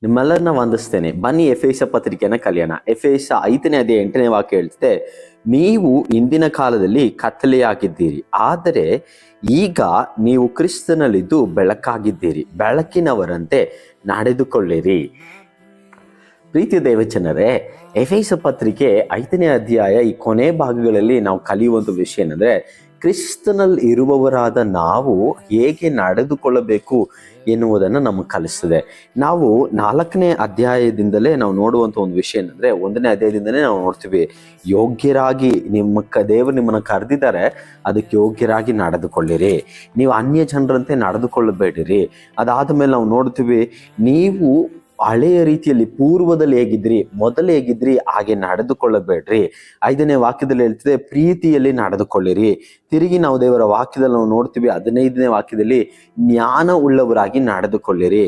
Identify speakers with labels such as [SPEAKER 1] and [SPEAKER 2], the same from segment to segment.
[SPEAKER 1] ನಿಮ್ಮೆಲ್ಲರನ್ನ ವಂದಿಸ್ತೇನೆ. ಬನ್ನಿ ಎಫೆಸ ಪತ್ರಿಕೆಯನ್ನ ಕಲಿಯೋಣ. ಎಫೆಸ 5ನೇ ಅಧ್ಯಾಯ 8ನೇ ವಾಕ್ಯ ಹೇಳ್ತಿದೆ, ನೀವು ಇಂದಿನ ಕಾಲದಲ್ಲಿ ಕತ್ತಲೆಯಾಗಿದ್ದೀರಿ, ಆದರೆ ಈಗ ನೀವು ಕ್ರಿಸ್ತನಲ್ಲಿದ್ದು ಬೆಳಕಾಗಿದ್ದೀರಿ. ಬೆಳಕಿನವರಂತೆ ನಡೆದುಕೊಳ್ಳಿರಿ. ಪ್ರೀತಿಯ ದೇವಚನರೇ, ಎಫೆಸ ಪತ್ರಿಕೆ 5ನೇ ಅಧ್ಯಾಯ ಈ ಕೊನೆ ಭಾಗಗಳಲ್ಲಿ ನಾವು ಕಲಿಯುವಂಥ ವಿಷಯ ಏನಂದ್ರೆ, ಕ್ರಿಸ್ತನಲ್ಲಿ ಇರುವವರಾದ ನಾವು ಹೇಗೆ ನಡೆದುಕೊಳ್ಳಬೇಕು ಎನ್ನುವುದನ್ನು ನಮಗೆ ಕಲಿಸ್ತದೆ. ನಾವು 4ನೇ ಅಧ್ಯಾಯದಿಂದಲೇ ನಾವು ನೋಡುವಂಥ ಒಂದು ವಿಷಯ ಏನಂದ್ರೆ, 1ನೇ ಅಧ್ಯಾಯದಿಂದಲೇ ನಾವು ನೋಡ್ತೀವಿ, ಯೋಗ್ಯರಾಗಿ ದೇವರು ನಿಮ್ಮನ್ನು ಕರೆದಿದ್ದಾರೆ, ಅದಕ್ಕೆ ಯೋಗ್ಯರಾಗಿ ನಡೆದುಕೊಳ್ಳಿರಿ. ನೀವು ಅನ್ಯ ಜನರಂತೆ ನಡೆದುಕೊಳ್ಳಬೇಡಿರಿ. ಅದಾದ ಮೇಲೆ ನಾವು ನೋಡ್ತೀವಿ, ನೀವು ಹಳೆಯ ರೀತಿಯಲ್ಲಿ ಪೂರ್ವದಲ್ಲಿ ಹೇಗಿದ್ರಿ, ಮೊದಲು ಹೇಗಿದ್ರಿ ಹಾಗೆ ನಡೆದುಕೊಳ್ಳಬೇಡ್ರಿ. 5ನೇ ವಾಕ್ಯದಲ್ಲಿ ಹೇಳ್ತಿದೆ, ಪ್ರೀತಿಯಲ್ಲಿ ನಡೆದುಕೊಳ್ಳಿರಿ. ತಿರುಗಿ ನಾವು ದೇವರ ವಾಕ್ಯದಲ್ಲಿ ನಾವು ನೋಡ್ತೀವಿ, 15ನೇ ವಾಕ್ಯದಲ್ಲಿ ಜ್ಞಾನ ಉಳ್ಳವರಾಗಿ ನಡೆದುಕೊಳ್ಳಿರಿ.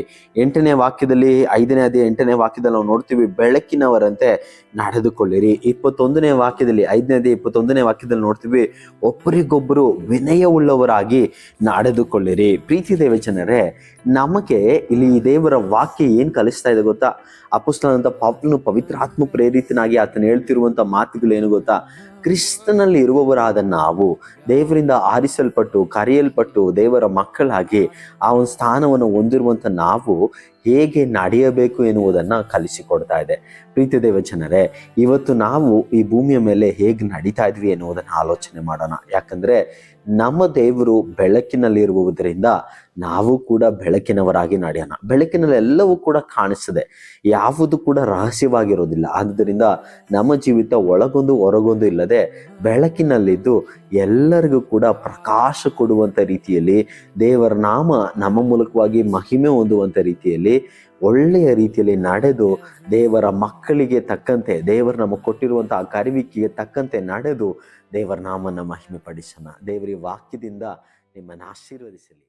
[SPEAKER 1] 8ನೇ ವಾಕ್ಯದಲ್ಲಿ 5ನೇ ಅಧ್ಯಾಯ 8ನೇ ವಾಕ್ಯದಲ್ಲಿ ನಾವು ನೋಡ್ತೀವಿ, ಬೆಳಕಿನವರಂತೆ ನಡೆದುಕೊಳ್ಳಿರಿ. 21ನೇ ವಾಕ್ಯದಲ್ಲಿ 5ನೇ ಅಧ್ಯಾಯ 21ನೇ ವಾಕ್ಯದಲ್ಲಿ ನೋಡ್ತೀವಿ, ಒಬ್ಬರಿಗೊಬ್ಬರು ವಿನಯ ಉಳ್ಳವರಾಗಿ ನಡೆದುಕೊಳ್ಳಿರಿ. ಪ್ರೀತಿ ದೇವಜನರೇ, ನಮಗೆ ಇಲ್ಲಿ ದೇವರ ವಾಕ್ಯ ಏನ್ ಕಲಿಸ್ತಾ ಇದೆ ಗೊತ್ತಾ? ಅಪೊಸ್ತಲನಾದ ಪೌಲನು ಪವಿತ್ರಾತ್ಮ ಪ್ರೇರಿತನಾಗಿ ಆತನು ಹೇಳ್ತಿರುವಂತ ಮಾತುಗಳು ಏನು ಗೊತ್ತಾ? ಕ್ರಿಸ್ತನಲ್ಲಿ ಇರುವವರಾದ ನಾವು, ದೇವರಿಂದ ಆರಿಸಲ್ಪಟ್ಟು ಕರೆಯಲ್ಪಟ್ಟು ದೇವರ ಮಕ್ಕಳಾಗಿ ಆ ಒಂದು ಸ್ಥಾನವನ್ನು ಹೊಂದಿರುವಂತ ನಾವು ಹೇಗೆ ನಡೆಯಬೇಕು ಎನ್ನುವುದನ್ನು ಕಲಿಸಿಕೊಡ್ತಾ ಇದೆ. ಪ್ರೀತಿ ದೇವಜನರೇ, ಇವತ್ತು ನಾವು ಈ ಭೂಮಿಯ ಮೇಲೆ ಹೇಗೆ ನಡೀತಾ ಇದ್ವಿ ಎನ್ನುವುದನ್ನು ಆಲೋಚನೆ ಮಾಡೋಣ. ಯಾಕಂದ್ರೆ ನಮ್ಮ ದೇವರು ಬೆಳಕಿನಲ್ಲಿರುವುದರಿಂದ ನಾವು ಕೂಡ ಬೆಳಕಿನವರಾಗಿ ನಡೆಯೋಣ. ಬೆಳಕಿನಲ್ಲಿ ಎಲ್ಲವೂ ಕೂಡ ಕಾಣಿಸ್ತದೆ, ಯಾವುದು ಕೂಡ ರಹಸ್ಯವಾಗಿರೋದಿಲ್ಲ. ಆದ್ದರಿಂದ ನಮ್ಮ ಜೀವಿತ ಒಳಗೊಂದು ಹೊರಗೊಂದು ಇಲ್ಲದೆ ಬೆಳಕಿನಲ್ಲಿದ್ದು ಎಲ್ಲರಿಗೂ ಕೂಡ ಪ್ರಕಾಶ ಕೊಡುವಂಥ ರೀತಿಯಲ್ಲಿ, ದೇವರ ನಾಮ ನಮ್ಮ ಮೂಲಕವಾಗಿ ಮಹಿಮೆ ಹೊಂದುವಂಥ ರೀತಿಯಲ್ಲಿ, ಒಳ್ಳೆಯ ರೀತಿಯಲ್ಲಿ ನಡೆದು ದೇವರ ಮಕ್ಕಳಿಗೆ ತಕ್ಕಂತೆ, ದೇವರು ನಮಗೆ ಕೊಟ್ಟಿರುವಂತಹ ಕರುವಿಕೆಗೆ ತಕ್ಕಂತೆ ನಡೆದು ದೇವರ ನಾಮನ ಮಹಿಮೆ ಪಡಿಸೋಣ. ದೇವರ ವಾಕ್ಯದಿಂದ ನಿಮ್ಮನ್ನು ಆಶೀರ್ವದಿಸಲಿ.